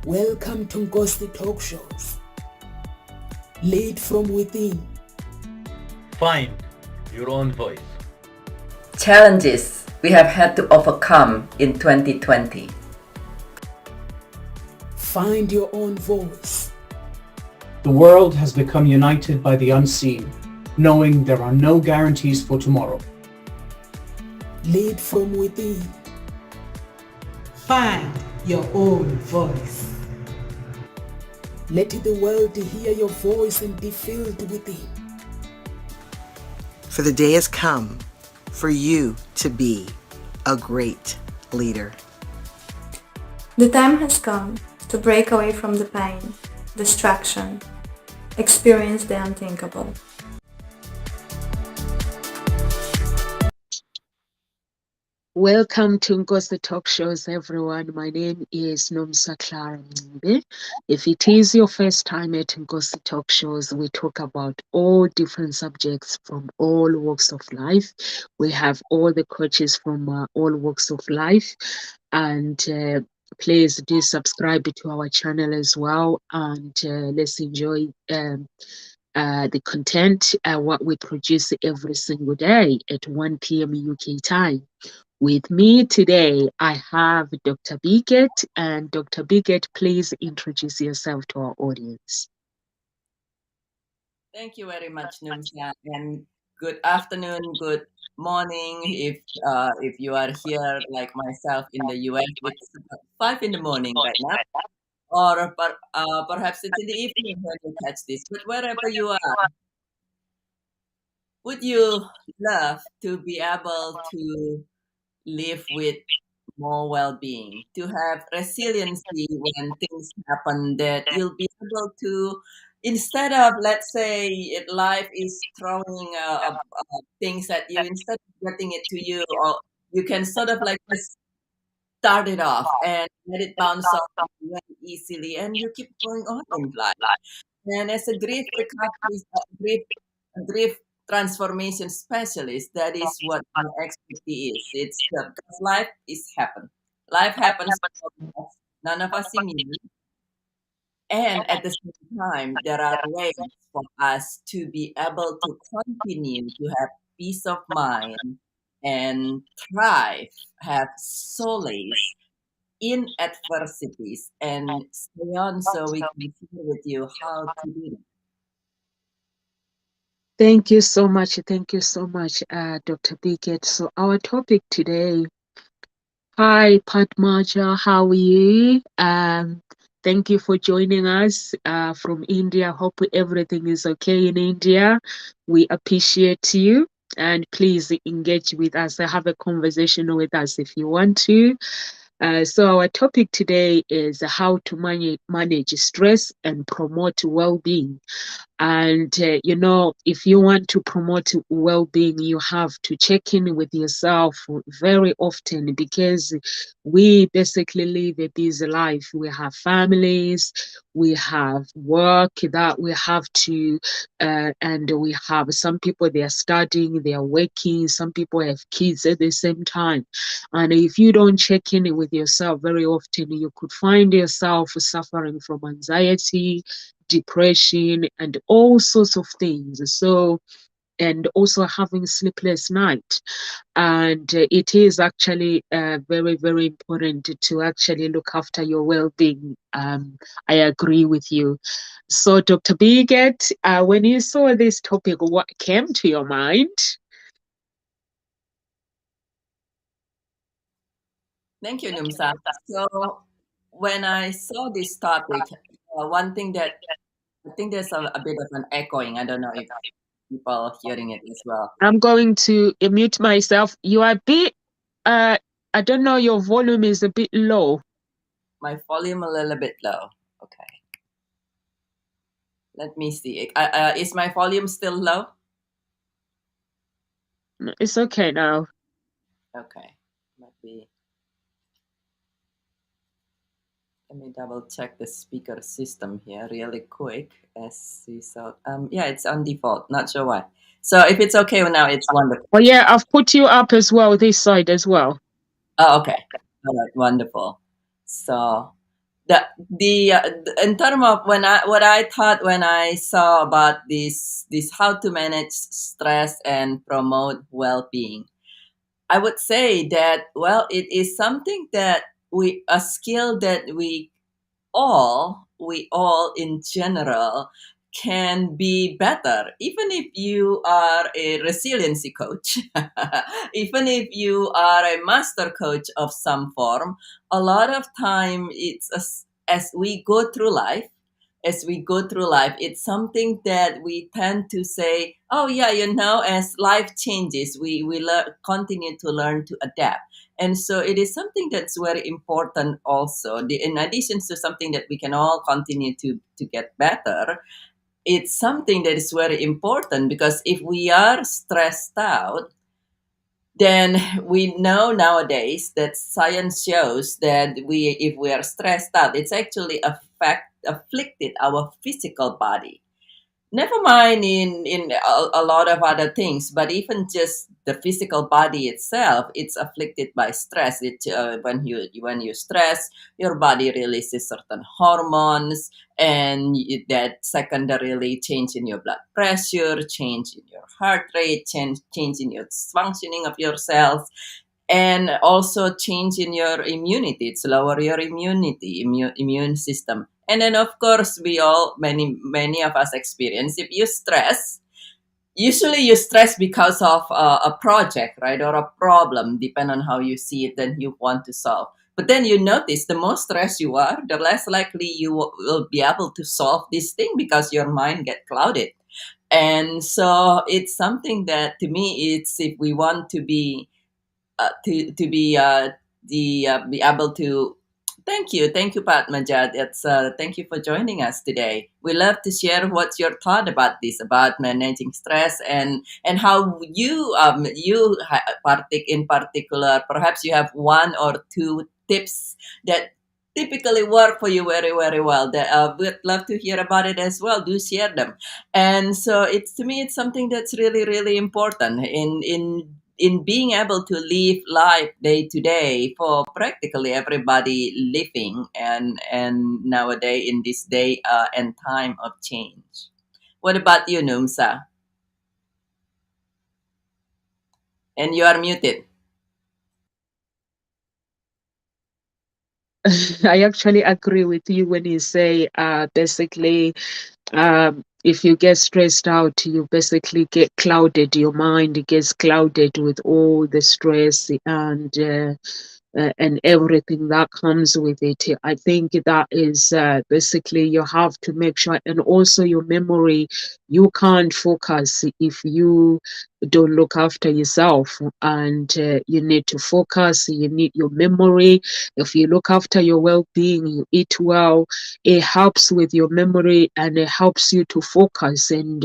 Welcome to Ngosi Talk Shows. Lead from within. Find your own voice. Challenges we have had to overcome in 2020. Find your own voice. The world has become united by the unseen, knowing there are no guarantees for tomorrow. Lead from within. Find your own voice. Let the world hear your voice and be filled within. For the day has come for you to be a great leader. The time has come to break away from the pain, distraction, experience the unthinkable. Welcome to Ngosi Talk Shows, everyone. My name is Nomsa Clara Mbe. If it is your first time at Ngosi Talk Shows, we talk about all different subjects from all walks of life. We have all the coaches from all walks of life. And please do subscribe to our channel as well. And let's enjoy the content, what we produce every single day at 1 p.m. UK time. With me today, I have Dr. Biget. And Dr. Biget, please introduce yourself to our audience. Thank you very much, Numsa, and good afternoon, good morning. If you are here like myself in the US, it's about 5 in the morning right now, or perhaps it's in the evening when you catch this. But wherever you are, would you love to be able to live with more well-being, to have resiliency when things happen, that you'll be able to, instead of, let's say, life is throwing things at you, instead of getting it to you, or you can sort of like just start it off and let it bounce off very easily, and you keep going on in life. And as a grief recovery, grief transformation specialist, that is what my expertise is. It's because life is happen. Life happens to all of us. None of us immune. And at the same time, there are ways for us to be able to continue to have peace of mind and thrive, have solace in adversities, and stay on so we can share with you how to do that. Thank you so much. Thank you so much, Dr. Biget. So our topic today, hi, Padmaja, how are you? Thank you for joining us from India. Hope everything is okay in India. We appreciate you. And please engage with us. Have a conversation with us if you want to. So our topic today is how to manage stress and promote well-being. And, if you want to promote well-being, you have to check in with yourself very often, because we basically live a busy life. We have families, we have work that we have to, and we have some people, they are studying, they are working, some people have kids at the same time. And if you don't check in with yourself very often, you could find yourself suffering from anxiety, depression, and all sorts of things. So, and also having sleepless night. And it is actually very, very important to actually look after your well-being. I agree with you. So, Dr. Biget, when you saw this topic, what came to your mind? Thank you, Numsa. So when I saw this topic, one thing that I think there's a bit of an echoing. I don't know if people are hearing it as well. I'm going to mute myself. You are a bit, I don't know, your volume is a bit low. My volume a little bit low. Okay. Let me see. Is my volume still low? It's okay now. Okay. Let me double check the speaker system here really quick. As you saw, yeah, it's on default. Not sure why. So if it's okay now, it's wonderful. Oh yeah, I've put you up as well, this side as well. Oh, okay. All right, wonderful. So In terms of what I thought when I saw about this how to manage stress and promote well-being, I would say that, well, it is something that a skill that we all in general can be better, even if you are a resiliency coach, even if you are a master coach of some form. A lot of time it's as we go through life, it's something that we tend to say, oh yeah, as life changes, we continue to learn to adapt. And so it is something that's very important also. In addition to something that we can all continue to get better, it's something that is very important, because if we are stressed out, then we know nowadays that science shows that if we are stressed out, it's actually afflicted our physical body. Never mind in a lot of other things, but even just the physical body itself, it's afflicted by stress. When you stress, your body releases certain hormones, and that secondarily change in your blood pressure, change in your heart rate, change in your functioning of your cells, and also change in your immunity. It's lower your immune system. And then of course many of us experience, if you stress, usually you stress because of a project, right, or a problem, depending on how you see it, then you want to solve. But then you notice, the more stressed you are, the less likely you will be able to solve this thing, because your mind get clouded. And so it's something that, to me, it's, if we want to to be able to. Thank you, Padmaja. Thank you for joining us today. We love to share what's your thought about this, about managing stress, and how in particular. Perhaps you have one or two tips that typically work for you very, very well. That we'd love to hear about it as well. Do share them. And so it's, to me, it's something that's really, really important in being able to live life day to day for practically everybody living, and nowadays in this day and time of change. What about you, Numsa? And you are muted. I actually agree with you when you say basically if you get stressed out, you basically get clouded. Your mind gets clouded with all the stress and everything that comes with it. I think that is basically, you have to make sure, and also your memory, you can't focus if you don't look after yourself, and you need to focus. You need your memory. If you look after your well-being, you eat well, it helps with your memory, and it helps you to focus. And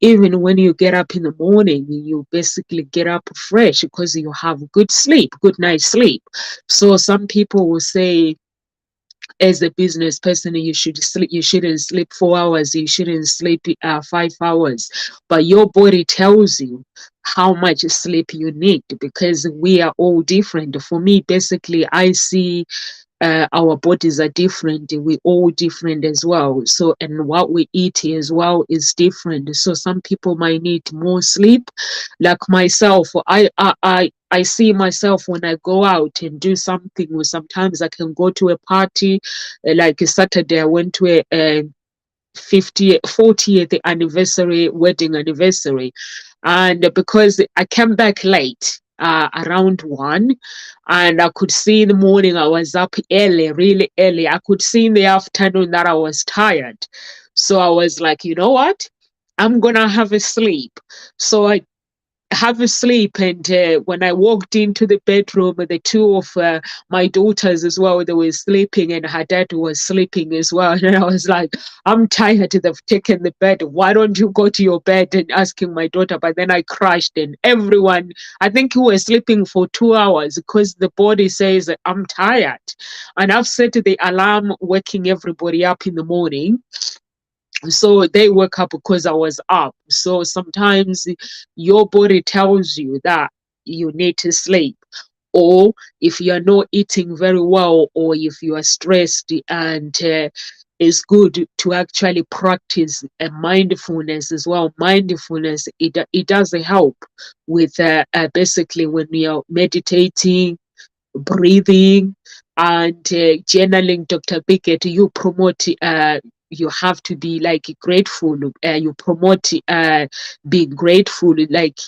even when you get up in the morning, you basically get up fresh because you have good sleep, good night's sleep. So some people will say, as a business person, you shouldn't sleep 4 hours, you shouldn't sleep 5 hours. But your body tells you how much sleep you need, because we are all different. For me, basically, I see our bodies are different. We all different as well. So, and what we eat as well is different. So some people might need more sleep. Like myself, I see myself when I go out and do something, or sometimes I can go to a party. Like Saturday, I went to a 40th anniversary, wedding anniversary. And because I came back late, around 1, and I could see in the morning I was up early, really early. I could see in the afternoon that I was tired. So I was like, you know what? I'm going to have a sleep. So I have a sleep, and when I walked into the bedroom, the two of my daughters as well, they were sleeping, and her dad was sleeping as well. And I was like, I'm tired, they've taken the bed, why don't you go to your bed? And asking my daughter, but then I crashed, and everyone, I think we were sleeping for 2 hours, because the body says I'm tired. And I've set the alarm waking everybody up in the morning, so they woke up because I was up. So sometimes your body tells you that you need to sleep. or if you are not eating very well, or if you are stressed, and it's good to actually practice mindfulness as well. Mindfulness, it does help with basically when you're meditating, breathing, and journaling. Dr. Bickett, you promote you have to be like grateful. You promote being grateful, like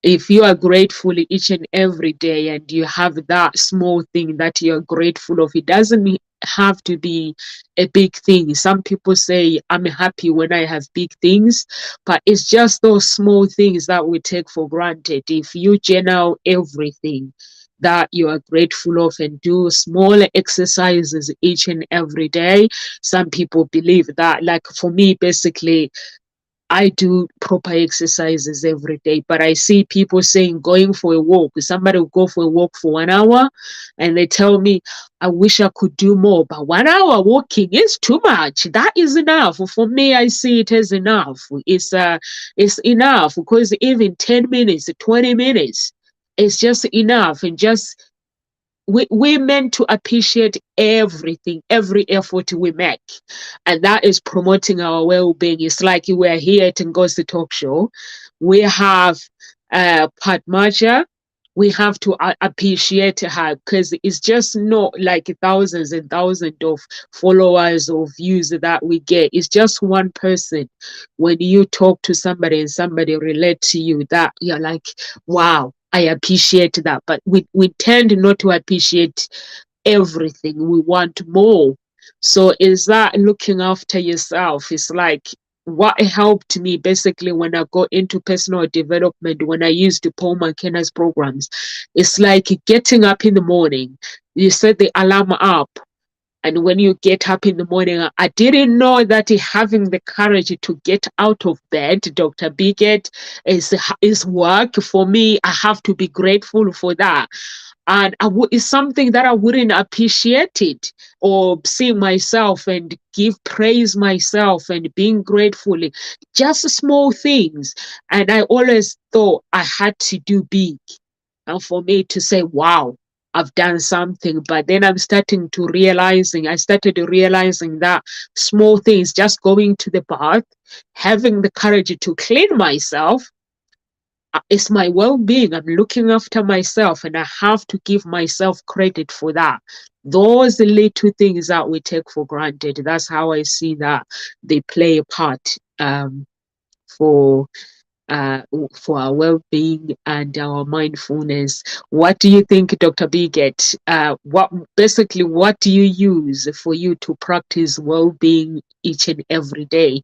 if you are grateful each and every day, and you have that small thing that you're grateful of, it doesn't have to be a big thing. Some people say, I'm happy when I have big things, but it's just those small things that we take for granted. If you journal everything that you are grateful of and do small exercises each and every day, some people believe that, like for me, basically, I do proper exercises every day, but I see people saying going for a walk. Somebody will go for a walk for 1 hour and they tell me, I wish I could do more, but 1 hour walking is too much. That is enough. For me, I see it as enough. It's enough, because even 10 minutes, 20 minutes, it's just enough. And just we're meant to appreciate everything, every effort we make. And that is promoting our well-being. It's like we're here at Ngozi Talk Show. We have Padmaja. We have to appreciate her, because it's just not like thousands and thousands of followers or views that we get. It's just one person. When you talk to somebody and somebody relate to you, that you're like, wow, I appreciate that. But we tend not to appreciate everything. We want more. So is that looking after yourself? It's like what helped me basically when I got into personal development, when I used Paul McKenna's programs. It's like getting up in the morning, you set the alarm up, and when you get up in the morning, I didn't know that having the courage to get out of bed, Dr. Biggett, is work for me. I have to be grateful for that. And it's something that I wouldn't appreciate it, or see myself and give praise myself and being grateful. Just small things. And I always thought I had to do big. And for me to say, wow, I've done something. But then I started realizing that small things, just going to the bath, having the courage to clean myself, it's my well-being. I'm looking after myself, and I have to give myself credit for that. Those little things that we take for granted, that's how I see that they play a part for our well-being and our mindfulness. What do you think, Dr. Biggett? What do you use for you to practice well-being each and every day?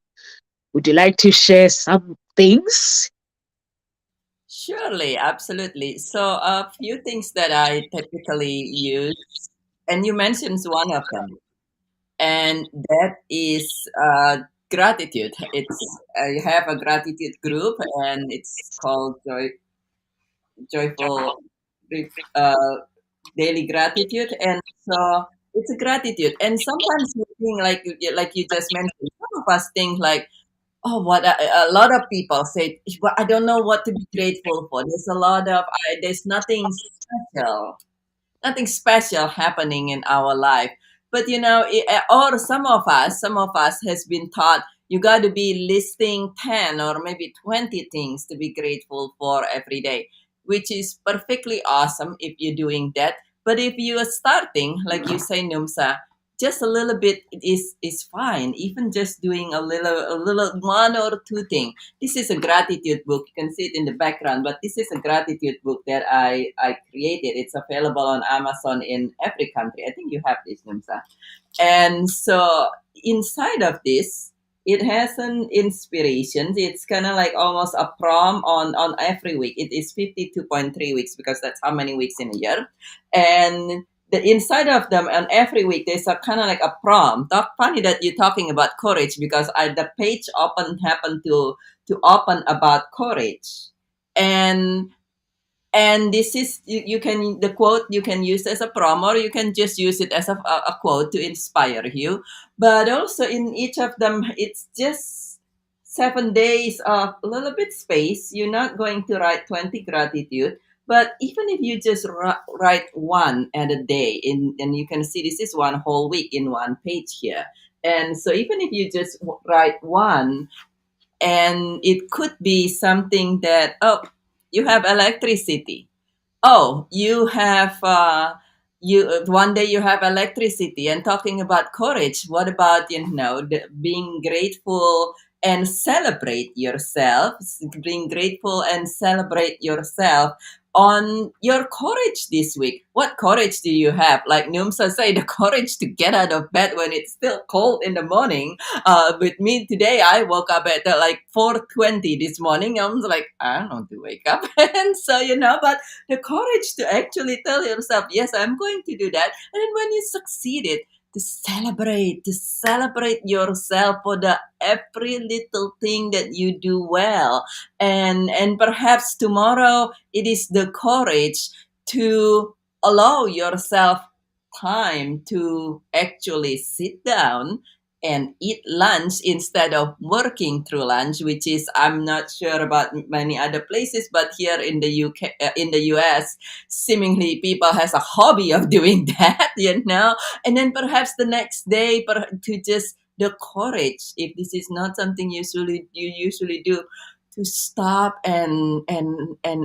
Would you like to share some things? Surely, absolutely. So, a few things that I typically use, and you mentioned one of them, and that is gratitude. It's I have a gratitude group, and it's called Joyful uh, Daily Gratitude, and so it's a gratitude. And sometimes you think, like you just mentioned, some of us think like, oh, what a lot of people say, "Well, I don't know what to be grateful for. There's a lot of, there's nothing special happening in our life." But or some of us has been taught you got to be listing 10 or maybe 20 things to be grateful for every day, which is perfectly awesome if you're doing that. But if you are starting, like you say, Numsa, just a little bit is fine. Even just doing a little one or two thing. This is a gratitude book. You can see it in the background, but this is a gratitude book that I created. It's available on Amazon in every country. I think you have this, Numsa. And so inside of this, it has an inspiration. It's kind of like almost a prom on every week. It is 52.3 weeks because that's how many weeks in a year. And the inside of them on every week there's a kind of like a prom. Funny that you're talking about courage because the page happened to open about courage. And this is you can the quote you can use as a prom, or you can just use it as a quote to inspire you. But also in each of them, it's just 7 days of a little bit space. You're not going to write 20 gratitude, But even if you just write one at a day, and you can see this is one whole week in one page here. And so even if you just write one, and it could be something that, oh, you have electricity. Oh, you have you one day you have electricity. And talking about courage, what about, being grateful and celebrate yourself, being grateful and celebrate yourself on your courage this week. What courage do you have? Like Numsa say, the courage to get out of bed when it's still cold in the morning. With me today, I woke up at like 4:20 this morning. I was like, I don't want to wake up. And so, but the courage to actually tell yourself, yes, I'm going to do that. And then when you succeeded, to celebrate yourself for the every little thing that you do well. And perhaps tomorrow it is the courage to allow yourself time to actually sit down and eat lunch instead of working through lunch, which is, I'm not sure about many other places, but here in the UK, in the US, seemingly people has a hobby of doing that, and then perhaps the next day to just the courage, if this is not something you usually do, to stop and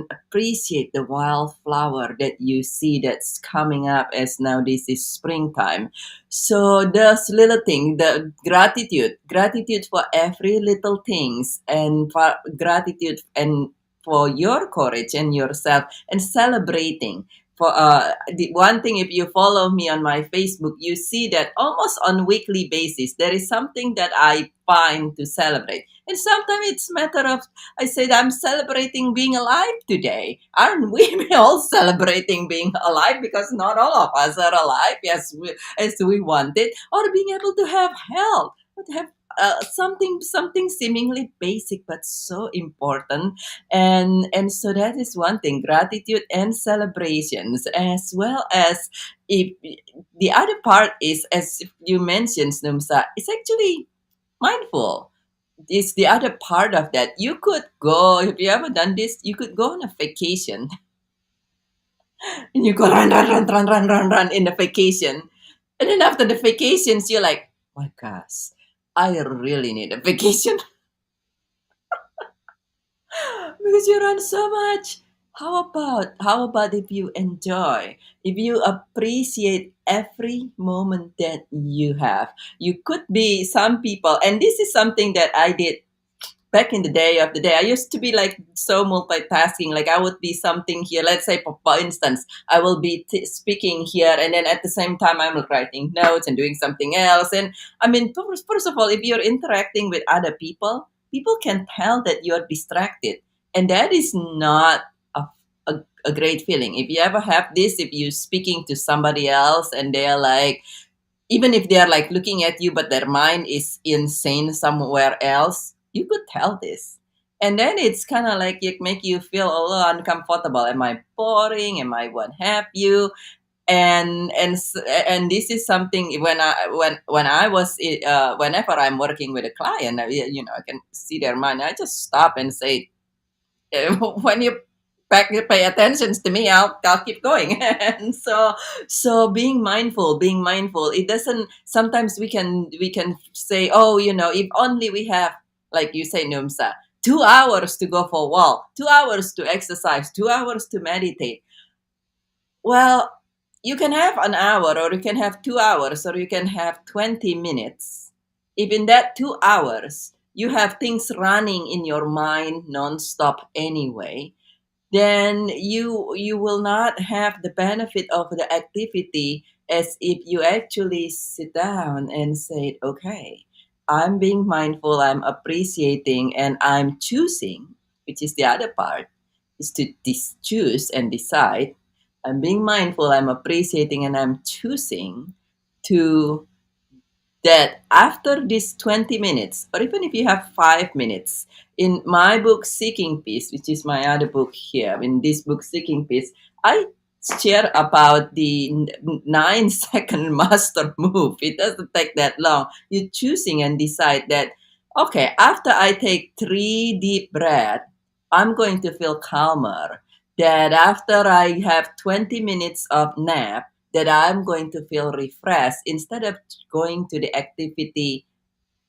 appreciate the wildflower that you see that's coming up, as now this is springtime. So those little thing, the gratitude for every little things, and for gratitude and for your courage and yourself, and celebrating. For the one thing, if you follow me on my Facebook, you see that almost on weekly basis there is something that I find to celebrate. And sometimes it's matter of, I said, I'm celebrating being alive today. Aren't we all celebrating being alive? Because not all of us are alive, yes, as we wanted, or being able to have health, to have something seemingly basic but so important. And so that is one thing, gratitude and celebrations, as well as, if the other part is, as you mentioned, Snumsa, it's actually mindful. It's the other part of that. You could go, if you ever done this, you could go on a vacation and you go run in the vacation. And then after the vacations, you're like, my gosh, I really need a vacation because you run so much. How about if you enjoy, if you appreciate every moment that you have? You could be some people, and this is something that I did back in the day of the day. I used to be like so multitasking. Like I would be something here. Let's say, for instance, I will be speaking here, and then at the same time, I'm writing notes and doing something else. And I mean, first of all, if you're interacting with other people, people can tell that you're distracted, and that is not a great feeling. If you ever have this, if you're speaking to somebody else and they're like, even if they're like looking at you but their mind is insane somewhere else, you could tell this. And then it's kind of like it make you feel a little uncomfortable. Am I boring? Am I what have you? And this is something, when I was whenever I'm working with a client, I can see their mind. I just stop and say, when you pay attention to me, I'll keep going. And so being mindful, it doesn't, sometimes we can say, oh, if only we have, like you say, Numsa, 2 hours to go for a walk, 2 hours to exercise, 2 hours to meditate. Well, you can have an hour, or you can have 2 hours, or you can have 20 minutes. If in that 2 hours you have things running in your mind nonstop anyway, then you will not have the benefit of the activity, as if you actually sit down and say, okay, I'm being mindful, I'm appreciating, and I'm choosing, which is the other part, is to choose and decide. I'm being mindful, I'm appreciating, and I'm choosing to, that after these 20 minutes, or even if you have 5 minutes, in my book, Seeking Peace, which is my other book here, in this book, Seeking Peace, I share about the 9-second master move. It doesn't take that long. You're choosing and decide that, okay, after I take 3 deep breaths, I'm going to feel calmer. that after I have 20 minutes of nap, that I'm going to feel refreshed instead of going to the activity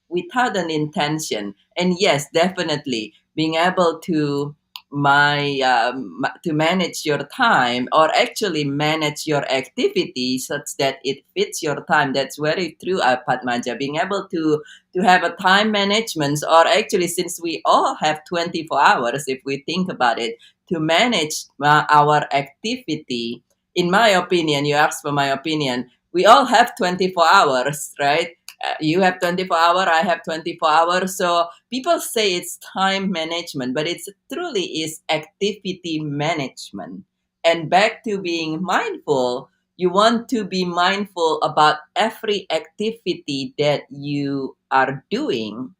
without an intention. And yes, definitely being able to to manage your time, or actually manage your activity such that it fits your time. That's very true, Padmaja. Being able to have a time management, or actually, since we all have 24 hours, if we think about it, to manage our activity. In my opinion, you asked for my opinion, we all have 24 hours, right? You have 24 hour, I have 24 hours. So people say it's time management, but it's truly is activity management. And back to being mindful, you want to be mindful about every activity that you are doing.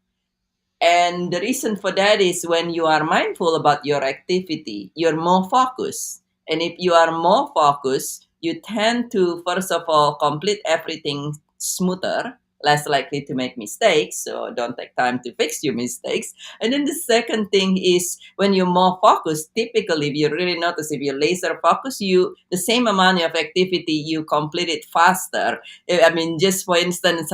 And the reason for that is when you are mindful about your activity, you're more focused. And if you are more focused, you tend to, first of all, complete everything smoother, less likely to make mistakes. So don't take time to fix your mistakes. And then the second thing is when you're more focused, typically, if you really notice, if you're laser focused, the same amount of activity, you complete it faster. I mean, just for instance,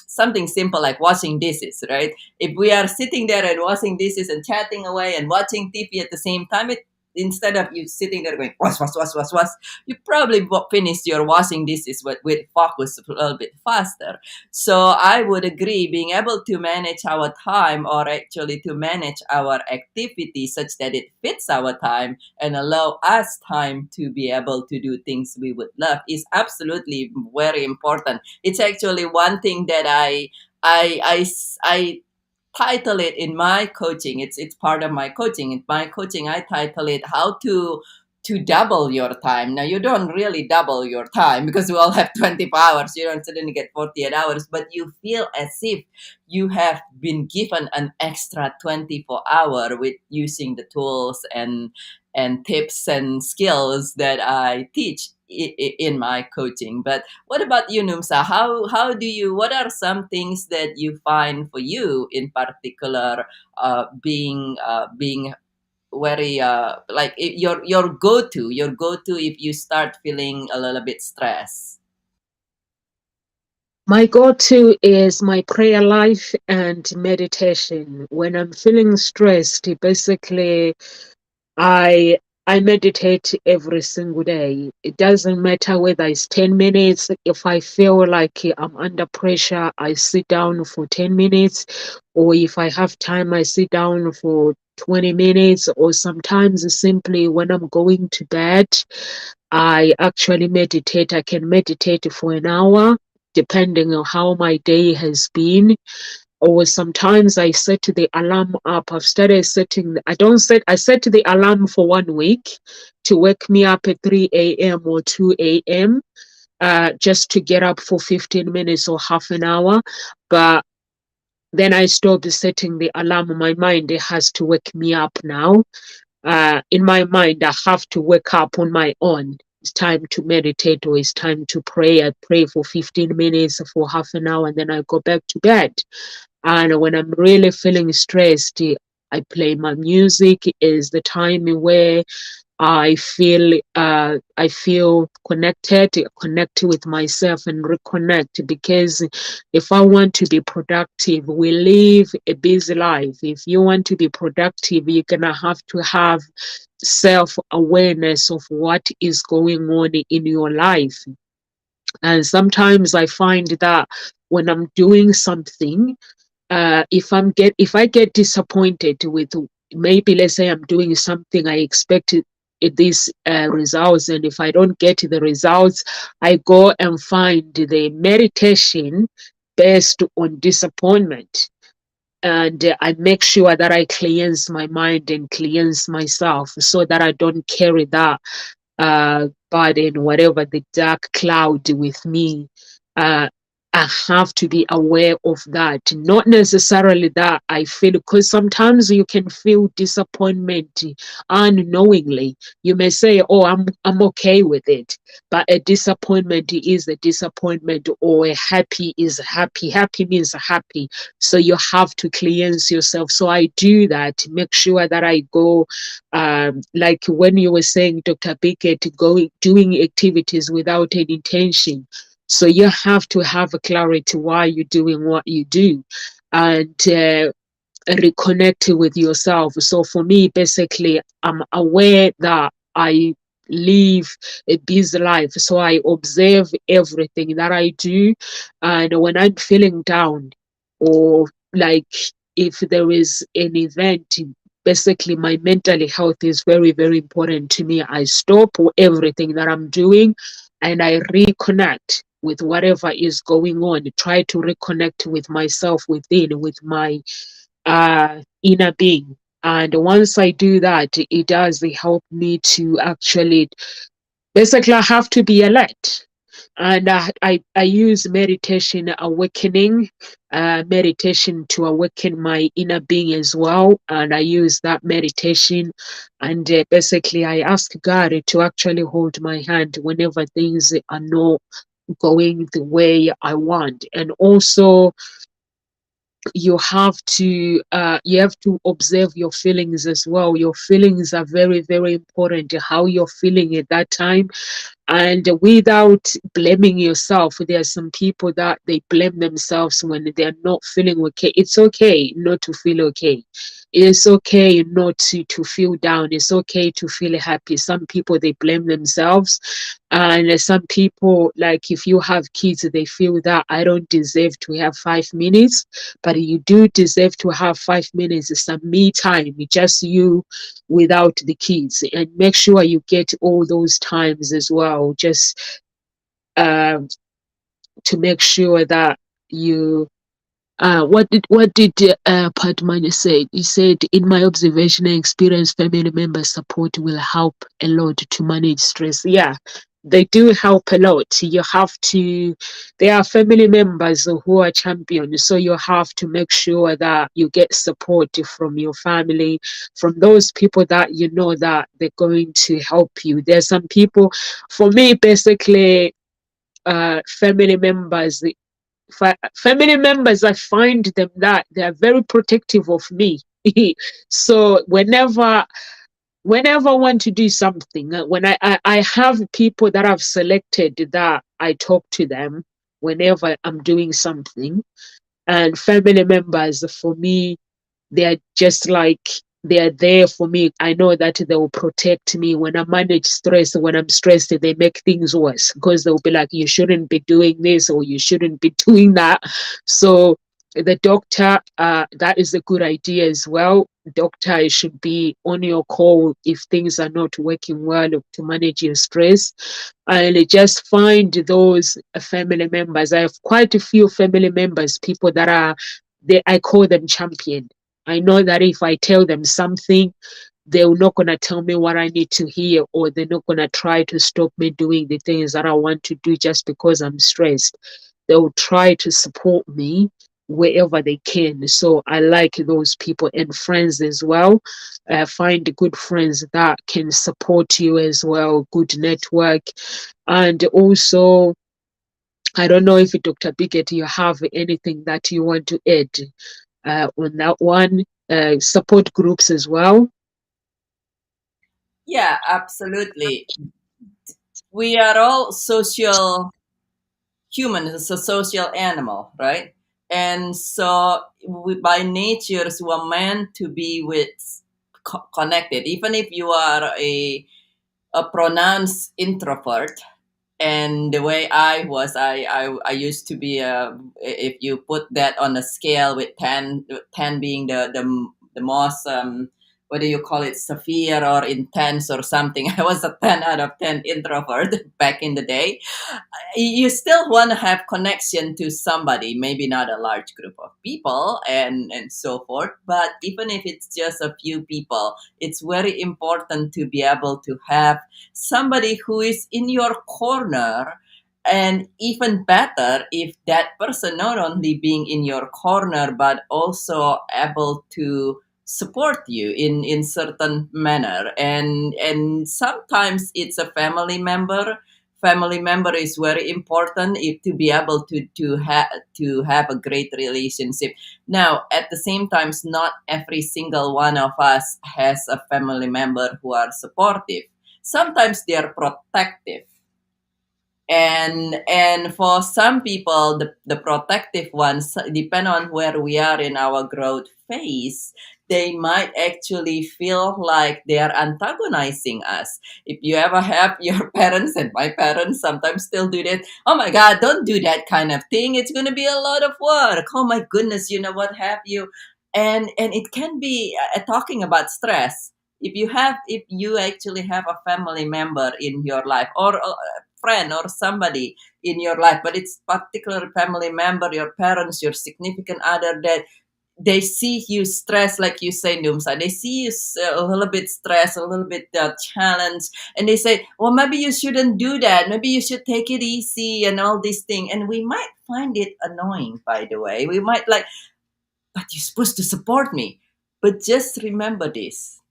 something simple like washing dishes, right? If we are sitting there and washing dishes and chatting away and watching TV at the same time, instead of you sitting there going wash, wash, wash, wash, wash, you probably finish your washing dishes with focus a little bit faster. So I would agree, being able to manage our time, or actually to manage our activity such that it fits our time and allow us time to be able to do things we would love, is absolutely very important. It's actually one thing that I title it in my coaching. It's part of my coaching. In my coaching, I title it how to double your time. Now you don't really double your time because we all have 24 hours. You don't suddenly get 48 hours, but you feel as if you have been given an extra 24-hour with using the tools and tips and skills that I teach in my coaching. But what about you, Numsa? How do you? What are some things that you find for you in particular, being very like your go to if you start feeling a little bit stressed? My go-to is my prayer life and meditation. When I'm feeling stressed, basically I I meditate every single day. It doesn't matter whether it's 10 minutes. If I feel like I'm under pressure, I sit down for 10 minutes. Or if I have time, I sit down for 20 minutes. Or sometimes simply when I'm going to bed, I actually meditate. I can meditate for an hour, depending on how my day has been. Or sometimes I set the alarm up. I've started setting, I set the alarm for 1 week to wake me up at 3 a.m. or 2 a.m. Just to get up for 15 minutes or half an hour. But then I stopped setting the alarm. My mind, it has to wake me up now. In my mind, I have to wake up on my own. It's time to meditate, or it's time to pray. I pray for 15 minutes, for half an hour, and then I go back to bed. And when I'm really feeling stressed, I play my music. Is the time where I feel connect with myself and reconnect. Because if I want to be productive, we live a busy life. If you want to be productive, you're gonna have to have self-awareness of what is going on in your life. And sometimes I find that when I'm doing something, if I get disappointed with, maybe let's say I'm doing something, I expected these results, and if I don't get the results, I go and find the meditation based on disappointment. And I make sure that I cleanse my mind and cleanse myself, so that I don't carry that burden, whatever the dark cloud with me. I have to be aware of that. Not necessarily that I feel, because sometimes you can feel disappointment unknowingly. You may say, "Oh, I'm okay with it," but a disappointment is a disappointment, or a happy is happy. Happy means happy, so you have to cleanse yourself. So I do that. Make sure that I go, like when you were saying, Dr. Bickett, going doing activities without an intention. So you have to have a clarity why you're doing what you do, and reconnect with yourself. So for me, basically, I'm aware that I live a busy life. So I observe everything that I do. And when I'm feeling down, or like if there is an event, basically my mental health is very, very important to me. I stop everything that I'm doing and I reconnect with whatever is going on, try to reconnect with myself within, with my inner being. And once I do that, it does help me to actually, basically, I have to be alert. And I use meditation, awakening, meditation to awaken my inner being as well. And I use that meditation. And basically, I ask God to actually hold my hand whenever things are not going the way I want. And also, you have to observe your feelings as well. Your feelings are very, very important, how you're feeling at that time. And without blaming yourself, there are some people that they blame themselves when they're not feeling okay. It's okay not to feel okay. It's okay not to feel down. It's okay to feel happy. Some people, they blame themselves. And some people, like if you have kids, they feel that I don't deserve to have 5 minutes, but you do deserve to have 5 minutes, some me time, just you without the kids. And make sure you get all those times as well, just uh, to make sure that you what did Padmani say? He said, "In my observation and experience, family member support will help a lot to manage stress." Yeah, they do help a lot. You have to. There are family members who are champions, so you have to make sure that you get support from your family, from those people that you know that they're going to help you. There's some people. For me, basically, family members, family members, I find them that they are very protective of me. So whenever I want to do something, when I have people that I've selected that I talk to them whenever I'm doing something. And family members, for me, they're just like, they're there for me. I know that they will protect me when I manage stress. When I'm stressed, they make things worse, because they'll be like, you shouldn't be doing this, or you shouldn't be doing that. So the doctor, that is a good idea as well. Doctor should be on your call if things are not working well to manage your stress. And just find those family members. I have quite a few family members, people that are, I call them champion. I know that if I tell them something, they're not going to tell me what I need to hear, or they're not going to try to stop me doing the things that I want to do just because I'm stressed. They'll try to support me wherever they can. So I like those people, and friends as well. Find good friends that can support you as well, good network. And also, I don't know if Dr. Biggett, you have anything that you want to add on that one. Support groups as well. Yeah, absolutely. We are all social humans, is a social animal, right? And so we, by natures, we are meant to be with connected. Even if you are a pronounced introvert, and the way I was, I used to be if you put that on a scale with 10 being the most what do you call it, severe or intense or something. I was a 10 out of 10 introvert back in the day. You still want to have connection to somebody, maybe not a large group of people and so forth, but even if it's just a few people, it's very important to be able to have somebody who is in your corner And even better if that person not only being in your corner but also able to support you in certain manner. And sometimes it's a family member is very important if to be able to have a great relationship. Now at the same time, not every single one of us has a family member who are supportive. Sometimes they are protective, and for some people the protective ones, depend on where we are in our growth phase, they might actually feel like they are antagonizing us. If you ever have your parents, and my parents sometimes still do that, oh my god, don't do that kind of thing, it's going to be a lot of work, oh my goodness, what have you. And it can be talking about stress. If you actually have a family member in your life, or friend or somebody in your life, but it's particular family member, your parents, your significant other, that they see you stressed, like you say, Numsa, they see you a little bit stressed, a little bit challenged, and they say, well, maybe you shouldn't do that, maybe you should take it easy and all these things. And we might find it annoying, by the way. We might like, but you're supposed to support me. But just remember this,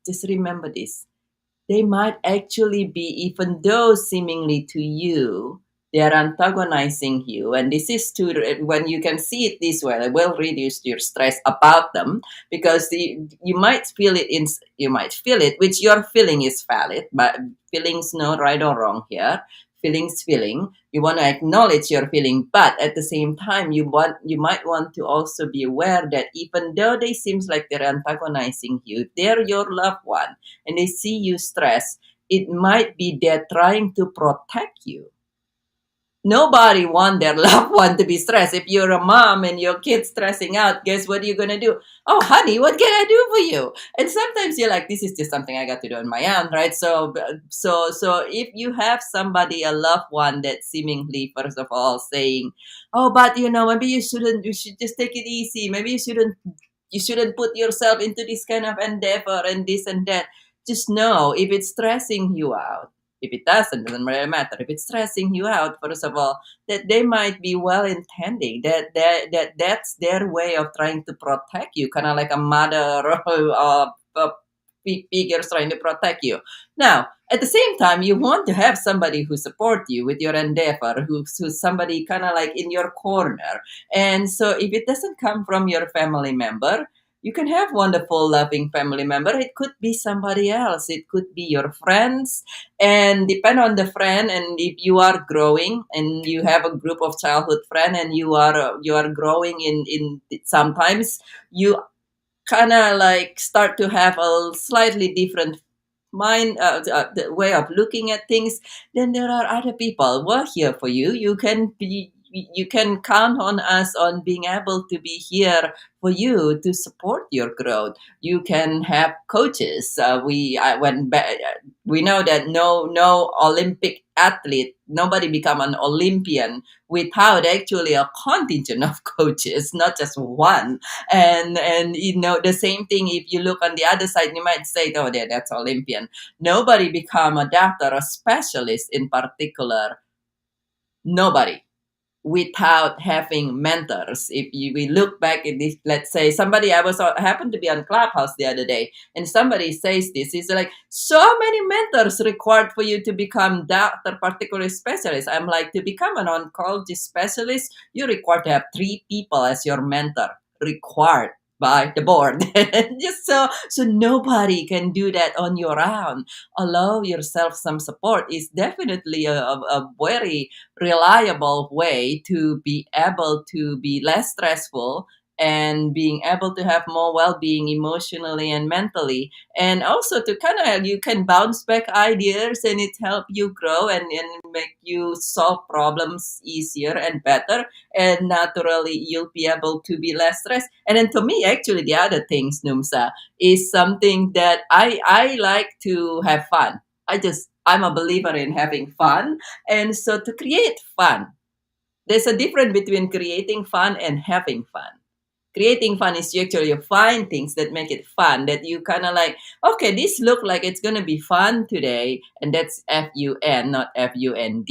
they might actually be, even though seemingly to you, they are antagonizing you. And this is when you can see it this way, it will reduce your stress about them, because you might feel it, which your feeling is valid, but feelings no right or wrong here. Feeling, you want to acknowledge your feeling, but at the same time, you might want to also be aware that even though they seems like they're antagonizing you, they're your loved one, and they see you stress, it might be they're trying to protect you. Nobody want their loved one to be stressed. If you're a mom and your kid's stressing out, guess what you're gonna do? Oh, honey, what can I do for you? And sometimes you're like, this is just something I got to do on my own, right? So if you have somebody, a loved one, that seemingly, first of all, saying, oh, but maybe you shouldn't. You should just take it easy. Maybe you shouldn't put yourself into this kind of endeavor and this and that. Just know, if it's stressing you out, if it doesn't really matter. If it's stressing you out, first of all, that they might be well intending. That's their way of trying to protect you, kind of like a mother or figures trying to protect you. Now, at the same time, you want to have somebody who support you with your endeavor, who's somebody kind of like in your corner. And so, if it doesn't come from your family member, you can have wonderful, loving family member. It could be somebody else. It could be your friends, and depend on the friend. And if you are growing and you have a group of childhood friend, and you are growing in sometimes you kind of like start to have a slightly different mind, the way of looking at things, then there are other people. We're here for you. You can count on us on being able to be here for you to support your growth. You can have coaches. We know that no Olympic athlete, nobody become an Olympian without actually a contingent of coaches, not just one. And the same thing, if you look on the other side, you might say, oh, that's Olympian. Nobody become a doctor, a specialist in particular. Nobody, without having mentors. We look back at this, let's say somebody, happened to be on Clubhouse the other day, and somebody says this, it's like, so many mentors required for you to become doctor, particular specialist. I'm like, to become an oncology specialist, you require to have 3 people as your mentor, required by the board. Just so nobody can do that on your own. Allow yourself some support is definitely a very reliable way to be able to be less stressful, and being able to have more well-being emotionally and mentally, and also to kind of, you can bounce back ideas, and it help you grow, and make you solve problems easier and better, and naturally you'll be able to be less stressed. And then to me, actually, the other things, Numsa, is something that I like to have fun. I'm a believer in having fun. And so to create fun, there's a difference between creating fun and having fun. creating fun is you actually find things that make it fun, that you kind of like, okay, this look like it's gonna be fun today, and that's Fun, not Fund.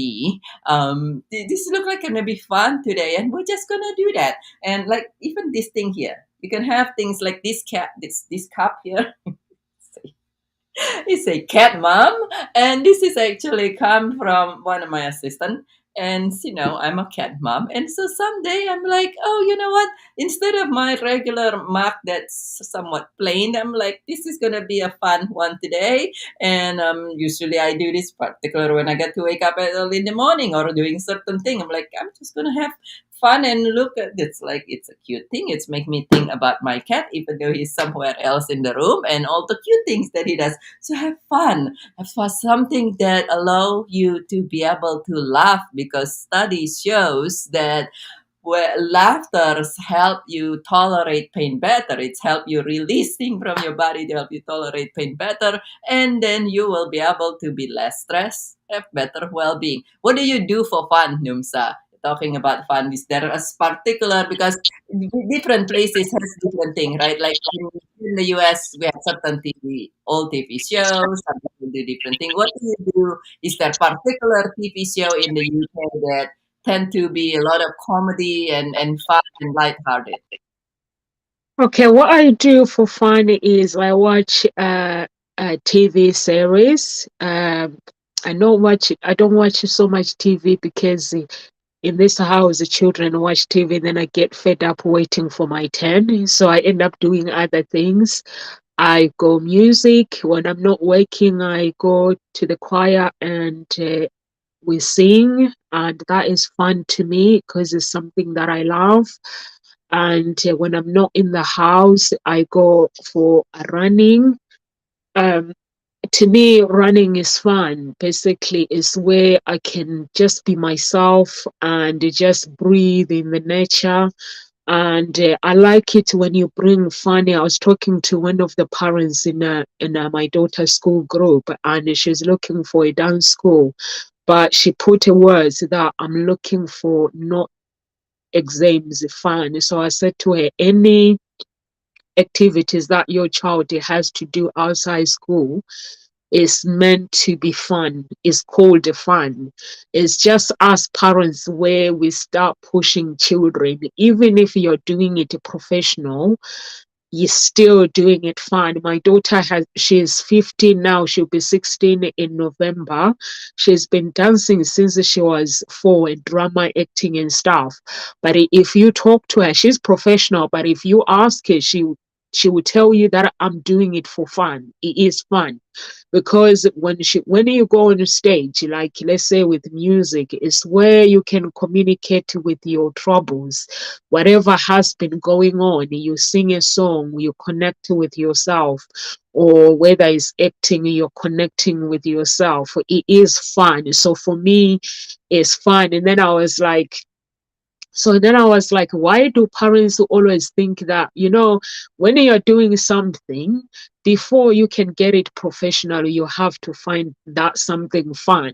This look like gonna be fun today, and we're just gonna do that. And like even this thing here, you can have things like this cat, this cup here. It's a cat mom, and this is actually come from one of my assistant. And I'm a cat mom, and so someday I'm like, oh, you know what? Instead of my regular mug that's somewhat plain, I'm like, this is gonna be a fun one today. And usually I do this particular when I get to wake up early in the morning or doing certain thing. I'm like, I'm just gonna have fun and look at it's like it's a cute thing. It's make me think about my cat, even though he's somewhere else in the room, and all the cute things that he does. So have fun. Have fun, something that allow you to be able to laugh, because study shows that where laughter help you tolerate pain better. It's help you releasing from your body to help you tolerate pain better, and then you will be able to be less stressed, have better well-being. What do you do for fun, Numsa? Talking about fun, is there a particular, because different places has different thing, right? Like in the US, we have certain old TV shows. Some people do different thing. What do you do? Is there particular TV show in the UK that tend to be a lot of comedy and fun and lighthearted? Okay, what I do for fun is I watch a TV series. I don't watch so much TV because in this house the children watch TV, then I get fed up waiting for my turn. So I end up doing other things. I go music. When I'm not working, I go to the choir and we sing, and that is fun to me because it's something that I love. And when I'm not in the house, I go for a running. Um, to me, running is fun. Basically, it's where I can just be myself and just breathe in the nature. And I like it when you bring funny. I was talking to one of the parents in my daughter's school group, and she's looking for a dance school, but she put a words that I'm looking for not exams fun. So I said to her, any activities that your child has to do outside school is meant to be fun. It's called fun. It's just us parents where we start pushing children, even if you're doing it professional, you're still doing it fun. My daughter she's 15 now, she'll be 16 in November. She's been dancing since she was 4, and drama acting and stuff. But if you talk to her, she's professional, but if you ask her, she will tell you that I'm doing it for fun. It is fun. Because when you go on stage, like let's say with music, it's where you can communicate with your troubles. Whatever has been going on, you sing a song, you connect with yourself, or whether it's acting, you're connecting with yourself. It is fun. So for me, it's fun. And then I was like, why do parents always think that, when you're doing something, before you can get it professional, you have to find that something fun.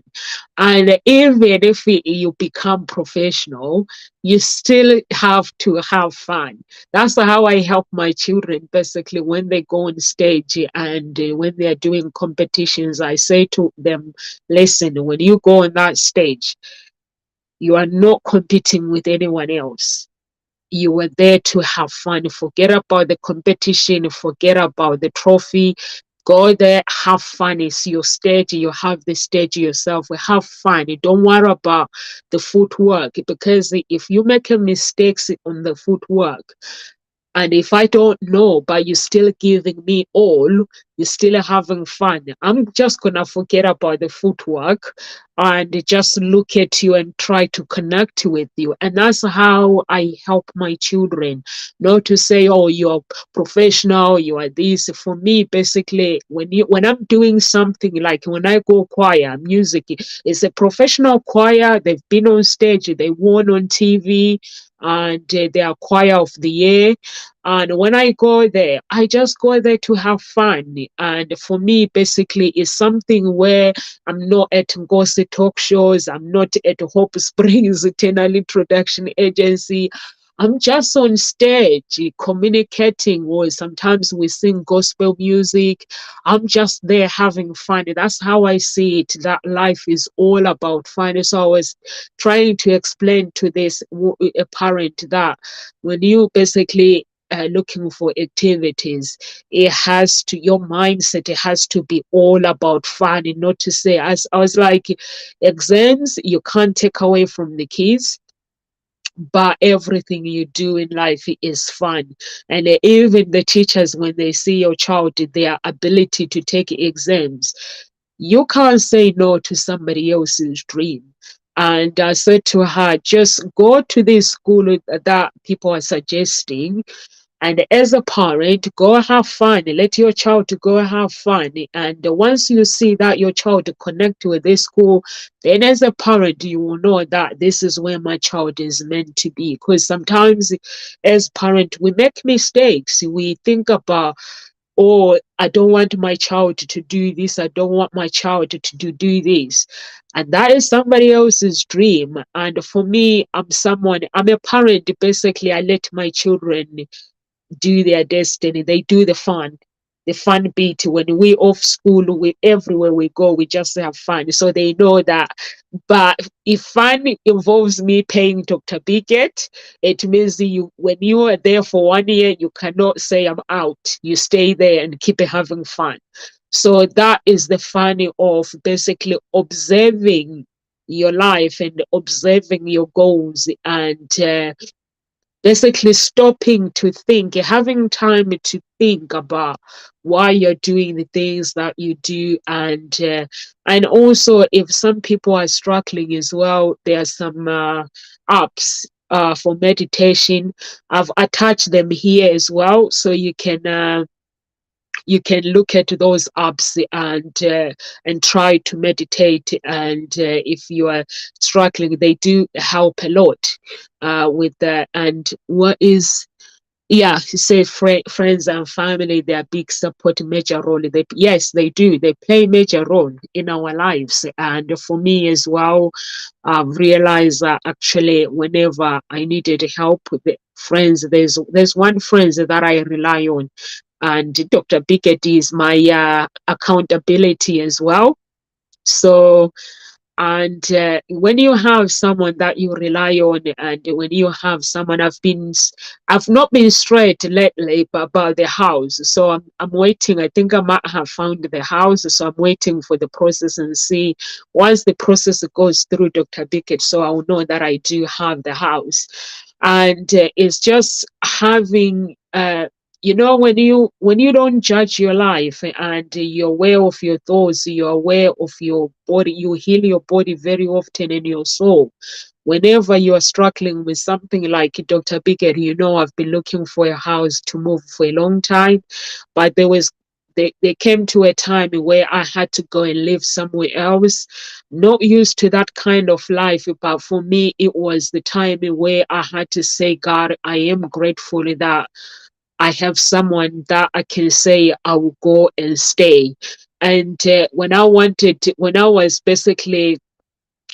And even if you become professional, you still have to have fun. That's how I help my children, basically, when they go on stage and when they're doing competitions. I say to them, listen, when you go on that stage, you are not competing with anyone else. You were there to have fun. Forget about the competition, forget about the trophy. Go there, have fun. It's your stage. You have the stage yourself. Have fun. Don't worry about the footwork, because if you make a mistakes on the footwork, and if I don't know, but you're still giving me all, you're still having fun, I'm just going to forget about the footwork and just look at you and try to connect with you. And that's how I help my children. Not to say, oh, you're professional, you are this. For me, basically, when I'm doing something, like when I go choir, music, it's a professional choir. They've been on stage, they won on TV, and they are choir of the year. And when I go there, I just go there to have fun. And for me, basically, it's something where I'm not at gossip talk shows. I'm not at Hope Springs Tenali Production Agency. I'm just on stage communicating, or sometimes we sing gospel music. I'm just there having fun. That's how I see it, that life is all about fun. So I was trying to explain to this a parent that when you basically looking for activities, it has to, your mindset, it has to be all about fun, and not to say, as I was like, exams you can't take away from the kids, but everything you do in life is fun. And even the teachers, when they see your child, their ability to take exams, you can't say no to somebody else's dream. And I said to her, just go to this school that people are suggesting, and as a parent, go have fun. Let your child to go have fun. And once you see that your child connect with this school, then as a parent, you will know that this is where my child is meant to be. Because sometimes as parent, we make mistakes. We think about, oh, I don't want my child to do this. I don't want my child to do this. And that is somebody else's dream. And for me, I'm a parent. Basically, I let my children do their destiny. They do the fun bit. When we off school, we everywhere we go, we just have fun. So they know that. But if fun involves me paying Dr. Biget, it means you, when you are there for 1 year, you cannot say I'm out. You stay there and keep having fun. So that is the fun of basically observing your life and observing your goals, and basically stopping to think, having time to think about why you're doing the things that you do. And also, if some people are struggling as well, there are some apps for meditation. I've attached them here as well, so you can look at those apps and try to meditate. And if you are struggling, they do help a lot with that. And what is, yeah, you say friends and family, they are big support, major role. Yes, they do. They play major role in our lives. And for me as well, I've realized that actually whenever I needed help with the friends, there's one friend that I rely on, and Dr. Bickett is my accountability as well. So, and when you have someone that you rely on, and when you have someone, I've not been straight lately about the house, so I'm waiting. I think I might have found the house, so I'm waiting for the process and see once the process goes through Dr. Bickett, so I'll know that I do have the house. And it's just having when you don't judge your life, and you're aware of your thoughts, you're aware of your body, you heal your body very often, in your soul. Whenever you are struggling with something like Dr. Biggett, I've been looking for a house to move for a long time, but they came to a time where I had to go and live somewhere else. Not used to that kind of life, but for me, it was the time where I had to say, God, I am grateful that I have someone that I can say I will go and stay. And when I was basically,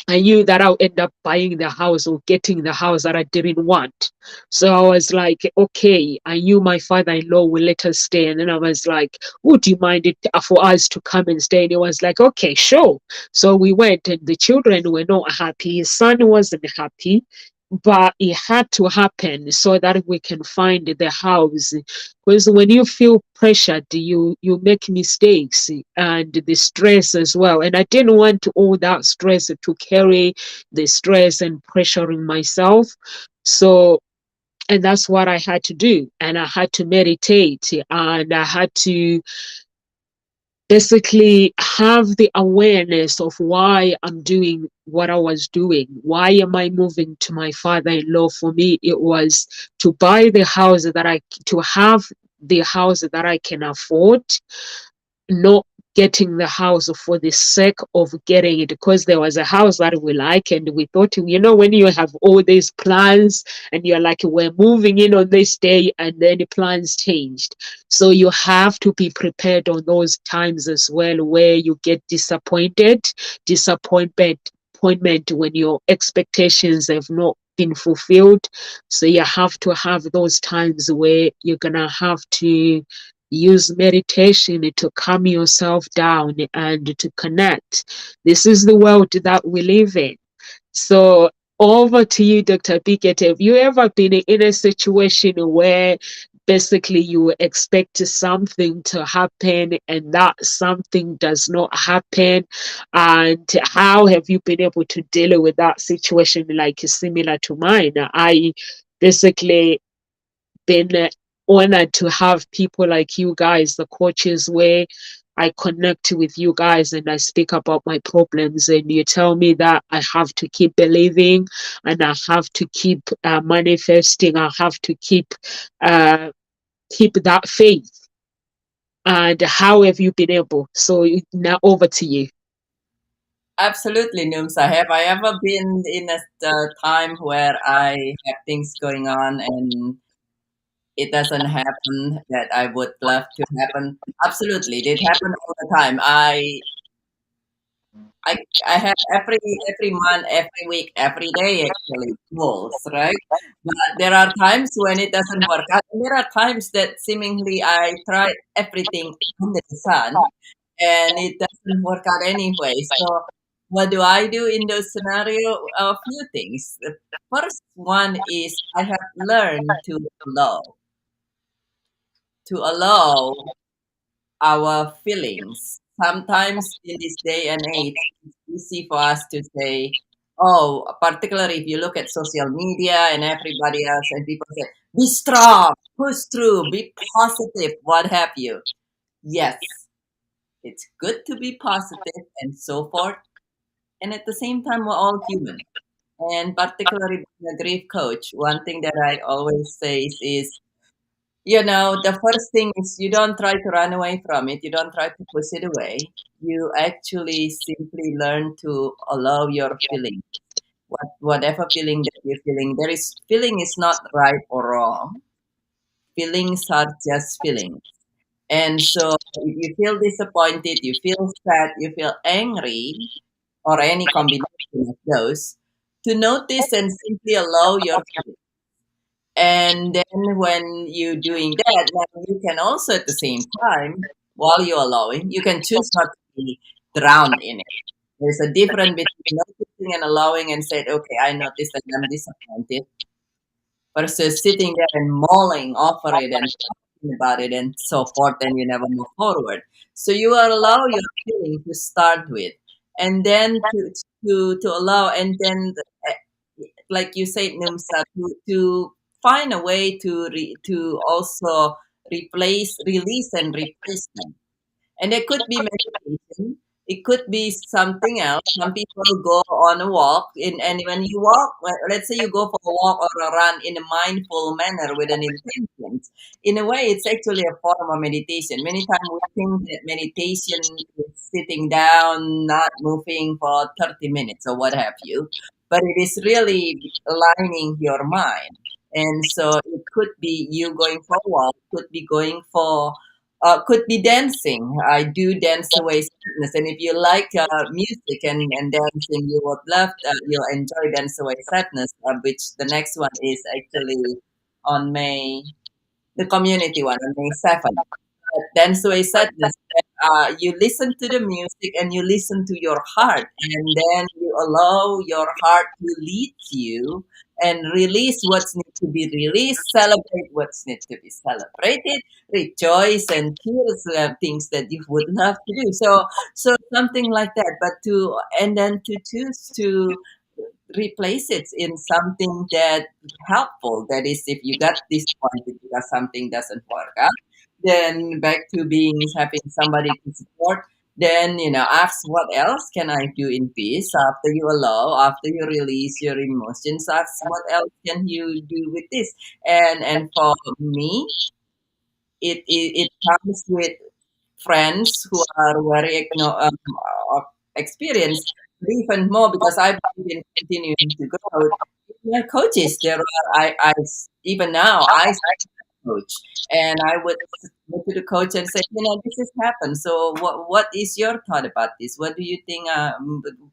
I knew that I'll end up buying the house or getting the house that I didn't want. So I was like, okay, I knew my father-in-law will let us stay. And then I was like, would you mind it for us to come and stay? And he was like, okay, sure. So we went, and the children were not happy. His son wasn't happy, but it had to happen so that we can find the house. Because when you feel pressured, you make mistakes, and the stress as well. And I didn't want all that stress to carry the stress and pressuring myself. So, and that's what I had to do. And I had to meditate, and I had to basically have the awareness of why I'm doing what I was doing. Why am I moving to my father-in-law? For me, it was to buy the house to have the house that I can afford, not getting the house for the sake of getting it, because there was a house that we like, and we thought, when you have all these plans and you're like, we're moving in on this day, and then the plans changed. So you have to be prepared on those times as well, where you get disappointment when your expectations have not been fulfilled. So you have to have those times where you're gonna have to use meditation to calm yourself down and to connect. This is the world that we live in. So over to you, Dr. Bickett. Have you ever been in a situation where basically you expect something to happen and that something does not happen? And how have you been able to deal with that situation, like similar to mine? I basically been honored to have people like you guys, the coaches, where I connect with you guys and I speak about my problems, and you tell me that I have to keep believing and I have to keep manifesting. I have to uh, keep that faith. And how have you been able? So now over to you. Absolutely, Noomsa. Have I ever been in a time where I have things going on and it doesn't happen that I would love to happen? Absolutely, it happens all the time. I have every month, every week, every day actually goals, right? But there are times when it doesn't work out. And there are times that seemingly I try everything under the sun and it doesn't work out anyway. So what do I do in those scenarios? A few things. The first one is I have learned to allow our feelings. Sometimes in this day and age, it's easy for us to say, oh, particularly if you look at social media and everybody else, and people say, be strong, push through, be positive, what have you. Yes, it's good to be positive and so forth. And at the same time, we're all human. And particularly being a grief coach, one thing that I always say is, the first thing is you don't try to run away from it. You don't try to push it away. You actually simply learn to allow your feeling. Whatever feeling that you're feeling, feeling is not right or wrong. Feelings are just feelings. And so if you feel disappointed, you feel sad, you feel angry, or any combination of those, to notice and simply allow your feelings. And then when you're doing that, now you can also at the same time, while you're allowing, you can choose not to be drowned in it. There's a difference between noticing and allowing and said, okay, I noticed that I'm disappointed, versus sitting there and mulling over it and talking about it and so forth, and you never move forward. So you allow your feeling to start with, and then to allow, and then like you said, Numsa, to find a way to also release and replace them. And it could be meditation. It could be something else. Some people go on a walk, and when you walk, let's say you go for a walk or a run in a mindful manner with an intention. In a way, it's actually a form of meditation. Many times we think that meditation is sitting down, not moving for 30 minutes or what have you, but it is really aligning your mind. And so it could be you going for a walk, could be going for could be dancing. I do dance away sadness, and if you like music and dancing, you would love, you'll enjoy dance away sadness. Which the next one is actually on May, the community one on May 7th. Dance away sadness. You listen to the music and you listen to your heart, and then you allow your heart to lead you and release what's need to be released, celebrate what's need to be celebrated, rejoice and tears, things that you would love to do. So something like that. But and then to choose to replace it in something that helpful. That is, if you got disappointed because something doesn't work out, then back to being having somebody to support. Then ask what else can I do in peace after you allow, after you release your emotions. Ask what else can you do with this. And for me, it comes with friends who are very experienced, even more because I believe in continuing to grow. My coaches, there are I even now I coach, and I would go to the coach and say, this has happened. So what is your thought about this? What do you think?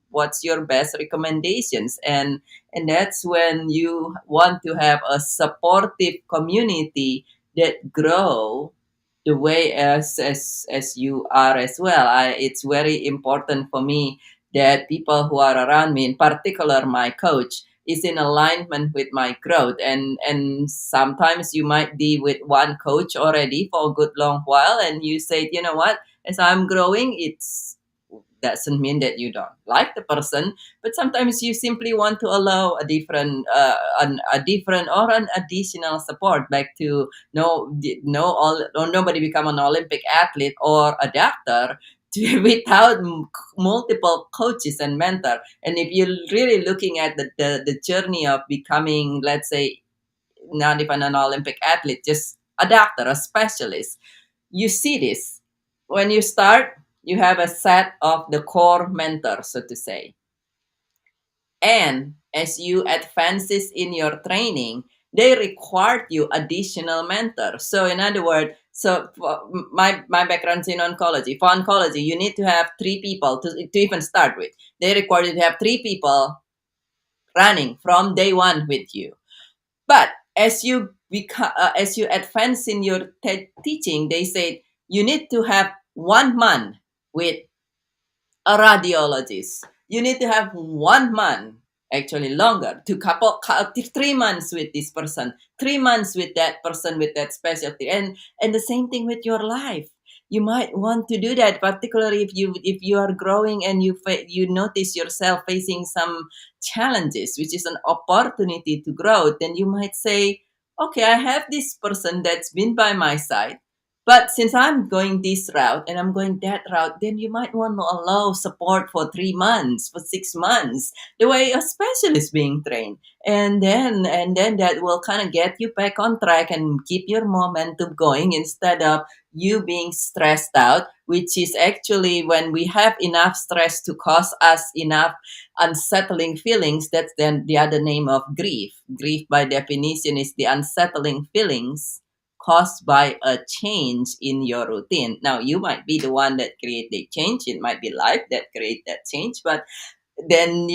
What's your best recommendations? And that's when you want to have a supportive community that grow the way as you are as well. It's very important for me that people who are around me, in particular my coach, is in alignment with my growth. And sometimes you might be with one coach already for a good long while, and you say, what, as I'm growing, it's doesn't mean that you don't like the person, but sometimes you simply want to allow a different a different or an additional support, back to nobody become an Olympic athlete or a doctor without multiple coaches and mentor. And if you're really looking at the journey of becoming, let's say, not even an Olympic athlete, just a doctor, a specialist, you see this. When you start, you have a set of the core mentors, so to say. And as you advances in your training, they required you additional mentors. So in other words, my background's in oncology. For oncology, you need to have 3 people to even start with. They require you to have 3 people running from day one with you. But as you advance in your teaching, they said you need to have 1 month with a radiologist. You need to have 1 month, actually longer, to 3 months with this person, 3 months with that person with that specialty, and the same thing with your life. You might want to do that, particularly if you are growing and you notice yourself facing some challenges, which is an opportunity to grow. Then you might say, okay, I have this person that's been by my side, but since I'm going this route and I'm going that route, then you might want to allow support for 3 months, for 6 months, the way a specialist being trained. And then that will kind of get you back on track and keep your momentum going, instead of you being stressed out, which is actually when we have enough stress to cause us enough unsettling feelings. That's then the other name of grief. Grief, by definition, is the unsettling feelings caused by a change in your routine. Now, you might be the one that create the change. It might be life that create that change, but then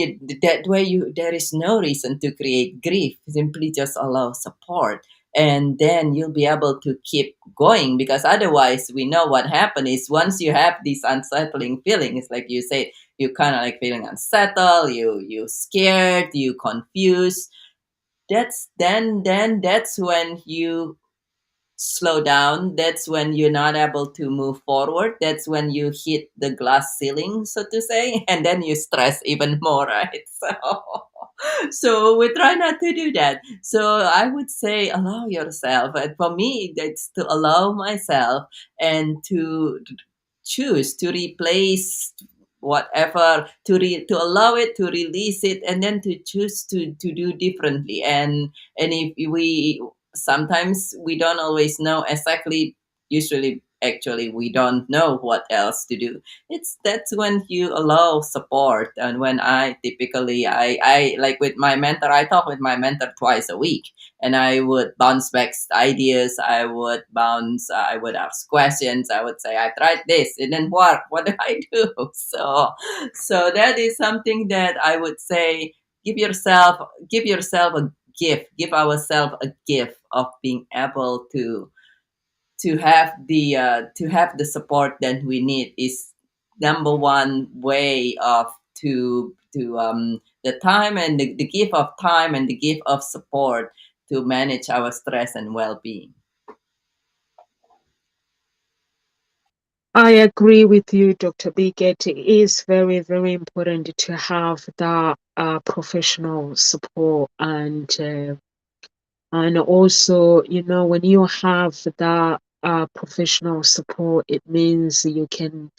that way there is no reason to create grief. Simply just allow support, and then you'll be able to keep going, because otherwise we know what happened is, once you have these unsettling feelings, like you said, you kind of like feeling unsettled, you scared, you confused. That's when you slow down. That's when you're not able to move forward. That's when you hit the glass ceiling, so to say, and then you stress even more, right? So we try not to do that. So I would say allow yourself. And for me, that's to allow myself and to choose to replace whatever, to allow it, to release it, and then to choose to do differently. And if we sometimes we don't always know exactly, usually actually we don't know what else to do. That's when you allow support. And when I typically I like with my mentor, I talk with my mentor twice a week, and I would bounce back ideas. I would ask questions. I would say, I tried this, it didn't work, what do I do? So that is something that I would say, give yourself a gift, give ourselves a gift of being able to have the support that we need, is number one way of to the time, and the gift of time and the gift of support to manage our stress and well-being. I agree with you, Dr. Biget. It is very, very important to have that professional support, and also, when you have that professional support, it means you can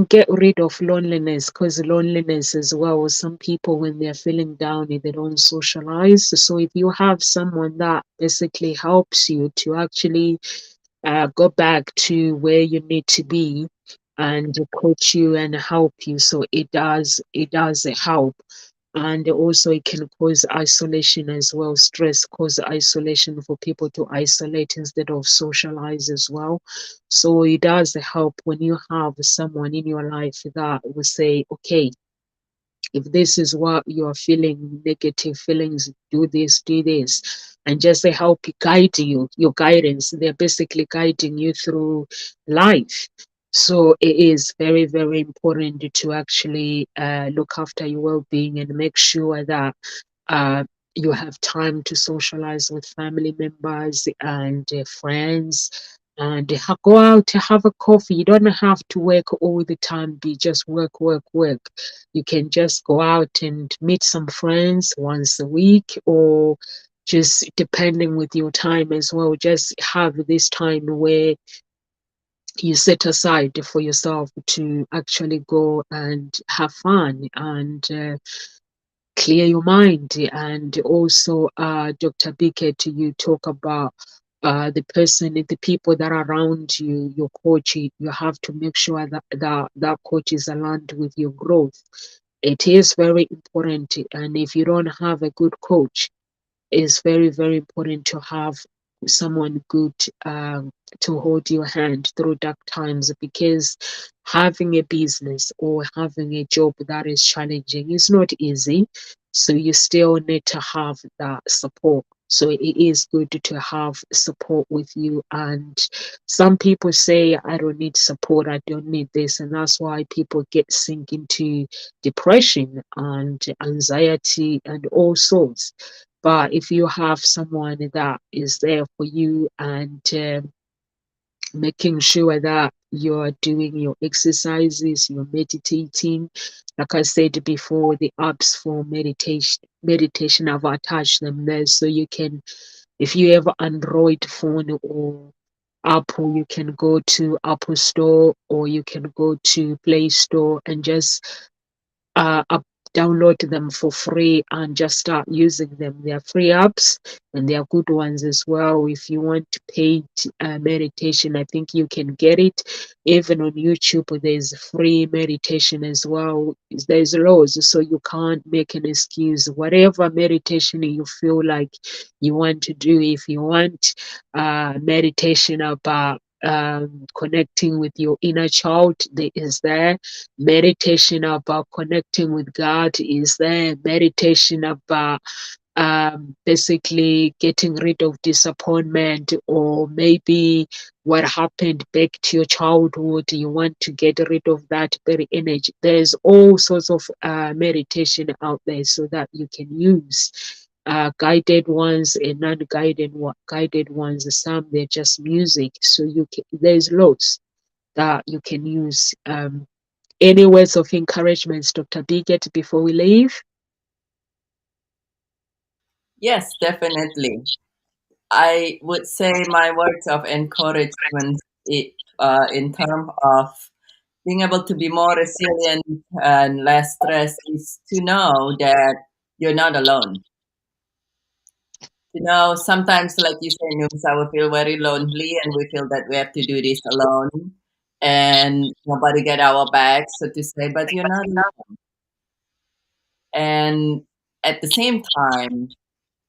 get rid of loneliness, because loneliness as well. Some people, when they're feeling down, they don't socialize. So if you have someone that basically helps you to actually go back to where you need to be, and coach you and help you, so it does help. And also it can cause isolation as well. Stress cause isolation for people to isolate instead of socialize as well. So it does help when you have someone in your life that will say, okay, if this is what you're feeling, negative feelings, do this, do this, and just they help guide you, your guidance. They're basically guiding you through life. So it is very, very important to actually look after your well-being and make sure that uh, you have time to socialize with family members and friends, and go out to have a coffee. You don't have to work all the time, be just work, work, work. You can just go out and meet some friends once a week, or just depending with your time as well. Just have this time where you set aside for yourself to actually go and have fun and clear your mind. And also, Dr. Bickett, you talk about the people that are around you, your coach. You have to make sure that coach is aligned with your growth. It is very important, and if you don't have a good coach, it's very, very important to have someone good to hold your hand through dark times, because having a business or having a job that is challenging is not easy. So you still need to have that support. So it is good to have support with you. And some people say, I don't need support, I don't need this. And that's why people get sink into depression and anxiety and all sorts. But if you have someone that is there for you and making sure that you're doing your exercises, you're meditating, like I said before, the apps for meditation, I've attached them there, so you can, if you have Android phone or Apple, you can go to Apple Store or you can go to Play Store and just up, download them for free and just start using them. They are free apps and they are good ones as well. If you want paid meditation, I think you can get it. Even on YouTube, there's free meditation as well. There's loads, so you can't make an excuse. Whatever meditation you feel like you want to do, if you want meditation about connecting with your inner child, there is there. Meditation about connecting with God is there. Meditation about basically getting rid of disappointment, or maybe what happened back to your childhood. You want to get rid of that very energy. There's all sorts of meditation out there so that you can use. Guided ones and guided ones. Some they're just music, so there's loads that you can use. Any words of encouragement, Dr. Biggett, before we leave? Yes, definitely. I would say my words of encouragement in terms of being able to be more resilient and less stressed is to know that you're not alone. Sometimes, like you say, Numsa, we feel very lonely and we feel that we have to do this alone and nobody get our back, so to say, but you're not alone. And at the same time,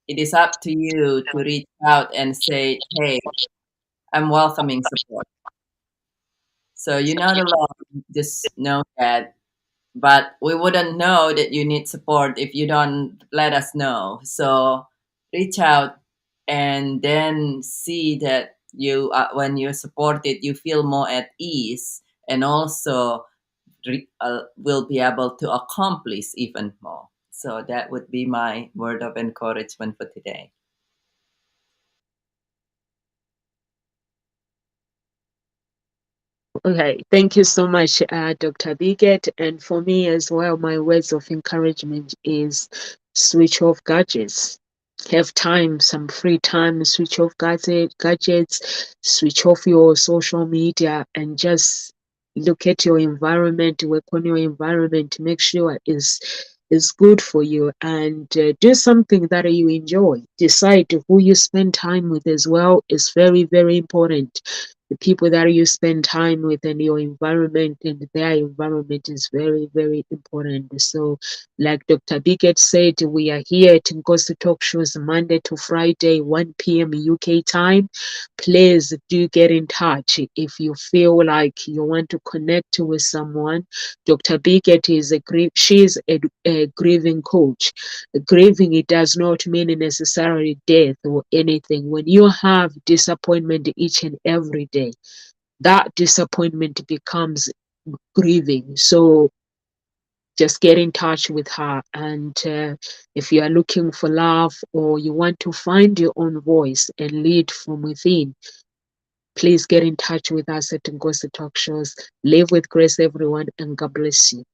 it is up to you to reach out and say, hey, I'm welcoming support. So you're not alone, just know that. But we wouldn't know that you need support if you don't let us know. So reach out and then see that when you're supported, you feel more at ease, and also will be able to accomplish even more. So that would be my word of encouragement for today. Okay, thank you so much, Dr. Biggett. And for me as well, my words of encouragement is switch off gadgets. Have time, some free time, switch off gadgets, switch off your social media, and just look at your environment, work on your environment, make sure is good for you, and do something that you enjoy. Decide who you spend time with as well is very, very important, the people that you spend time with and your environment and their environment is very, very important. So like Dr. Biggett said, we are here at Ngozi Talk Shows Monday to Friday, 1 p.m. UK time. Please do get in touch if you feel like you want to connect with someone. Dr. Biggett is she's a grieving coach. Grieving, it does not mean necessarily death or anything. When you have disappointment each and every day, that disappointment becomes grieving. So just get in touch with her. And if you are looking for love or you want to find your own voice and lead from within, please get in touch with us at Ngozi Talk Shows. Live with grace, everyone, and God bless you.